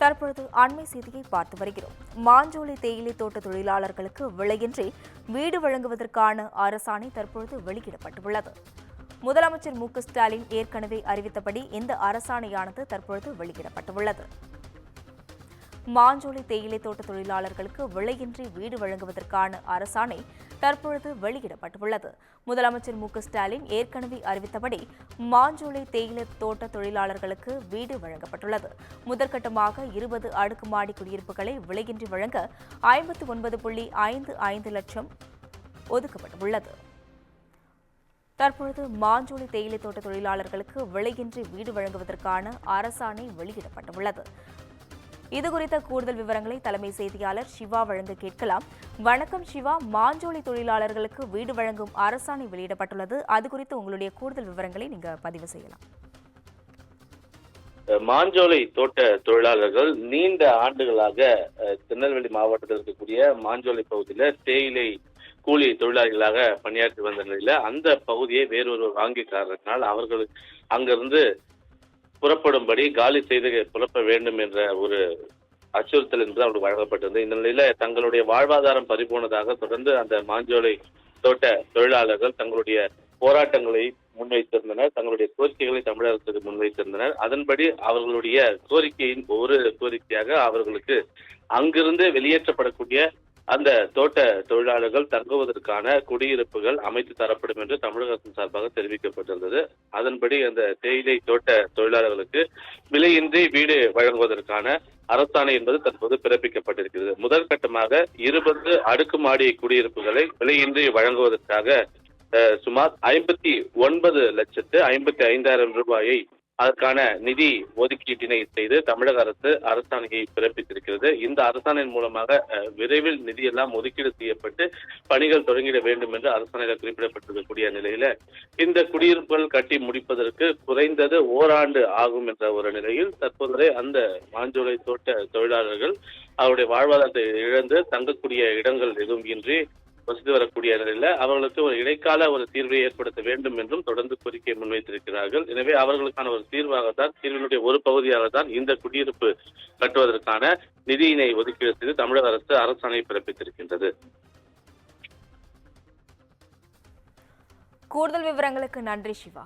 தற்பொழுது அண்மை செய்தியை பார்த்து வருகிறோம். மாஞ்சோலை தேயிலை தோட்ட தொழிலாளர்களுக்கு விலையின்றி வீடு வழங்குவதற்கான அரசாணை தற்பொழுது வெளியிடப்பட்டுள்ளது. முதலமைச்சர் மு.க.ஸ்டாலின் ஏற்கனவே அறிவித்தபடி இந்த அரசாணையானது தற்பொழுது வெளியிடப்பட்டுள்ளது. மாஞ்சோலை தேயிலை தோட்ட தொழிலாளர்களுக்கு விலையின்றி வீடு வழங்குவதற்கான அரசாணை தற்பொழுது வெளியிடப்பட்டுள்ளது. முதலமைச்சர் மு.க.ஸ்டாலின் ஏற்கனவே அறிவித்தபடி மாஞ்சோலை தேயிலை தோட்ட தொழிலாளர்களுக்கு வீடு வழங்கப்பட்டுள்ளது. முதற்கட்டமாக 20 அடுக்குமாடி குடியிருப்புகளை விலையின்றி வழங்க 59.55 லட்சம் ஒதுக்கப்பட்டுள்ளது. தற்பொழுது மாஞ்சோலை தேயிலை தோட்ட தொழிலாளர்களுக்கு விலையின்றி வீடு வழங்குவதற்கான அரசாணை வெளியிடப்பட்டுள்ளது. இதுகுறித்த கூடுதல் விவரங்களை தலைமை செய்தியாளர் சிவா வழங்க கேட்கலாம். வணக்கம் சிவா, மாஞ்சோலை தொழிலாளர்களுக்கு வீடு வழங்கும் அரசாணை வெளியிடப்பட்டுள்ளது. அது குறித்து உங்களுடைய கூடுதல் விவரங்களை நீங்க பதிவு செய்யலாம். மாஞ்சோலை தோட்ட தொழிலாளர்கள் நீண்ட ஆண்டுகளாக திருநெல்வேலி மாவட்டத்தில் இருக்கக்கூடிய மாஞ்சோலை பகுதியில தேயிலை கூலி தொழிலாளிகளாக பணியாற்றி வந்த நிலையில அந்த பகுதியை வேறொரு வாங்கி காரணத்தினால் அவர்கள் அங்கிருந்து புறப்படும்படி காலி செய்து புறப்பட வேண்டும் என்ற ஒரு அச்சுறுத்தல் என்று அவர்கள் வழங்கப்பட்டிருந்தது. இந்த நிலையில தங்களுடைய வாழ்வாதாரம் பறிபோனதாக தொடர்ந்து அந்த மாஞ்சோலை தோட்ட தொழிலாளர்கள் தங்களுடைய போராட்டங்களை முன்வைத்திருந்தனர், தங்களுடைய கோரிக்கைகளை தமிழக அரசுக்கு முன்வைத்திருந்தனர். அதன்படி அவர்களுடைய கோரிக்கையின் ஒரு கோரிக்கையாக அவர்களுக்கு அங்கிருந்து வெளியேற்றப்படக்கூடிய அந்த தோட்ட தொழிலாளர்கள் தங்குவதற்கான குடியிருப்புகள் அமைத்து தரப்படும் என்று தமிழக அரசின் சார்பாக தெரிவிக்கப்பட்டிருந்தது. அதன்படி அந்த தேயிலை தோட்ட தொழிலாளர்களுக்கு விலையின்றி வீடு வழங்குவதற்கான அரசாணை என்பது தற்போது பிறப்பிக்கப்பட்டிருக்கிறது. முதற்கட்டமாக 20 அடுக்குமாடி குடியிருப்புகளை விலையின்றி வழங்குவதற்காக சுமார் 59,55,000 ரூபாயை அதற்கான நிதி ஒதுக்கீட்டினை செய்து தமிழக அரசு அரசாணையை பிறப்பித்திருக்கிறது. இந்த அரசாணையின் மூலமாக விரைவில் நிதியெல்லாம் ஒதுக்கீடு செய்யப்பட்டு பணிகள் தொடங்கிட வேண்டும் என்று அரசாணையில் குறிப்பிடப்பட்டிருக்கக்கூடிய நிலையில இந்த குடியிருப்புகள் கட்டி முடிப்பதற்கு குறைந்தது ஓராண்டு ஆகும் என்ற ஒரு நிலையில் தற்போது அந்த மாஞ்சோலை தோட்ட தொழிலாளர்கள் அவருடைய வாழ்வாதாரத்தை இழந்து தங்கக்கூடிய இடங்கள் எதுவும் இன்றி வசதி வரக்கூடிய நிலையில அவர்களுக்கு ஒரு இடைக்கால ஒரு தீர்வை ஏற்படுத்த வேண்டும் என்றும் தொடர்ந்து கோரிக்கை முன்வைத்திருக்கிறார்கள். எனவே அவர்களுக்கான ஒரு தீர்வினுடைய ஒரு பகுதியாகத்தான் இந்த குடியிருப்பு கட்டுவதற்கான நிதியினை ஒதுக்கீடு செய்து தமிழக அரசு அரசாணை பிறப்பித்திருக்கின்றது. கூடுதல் விவரங்களுக்கு நன்றி சிவா.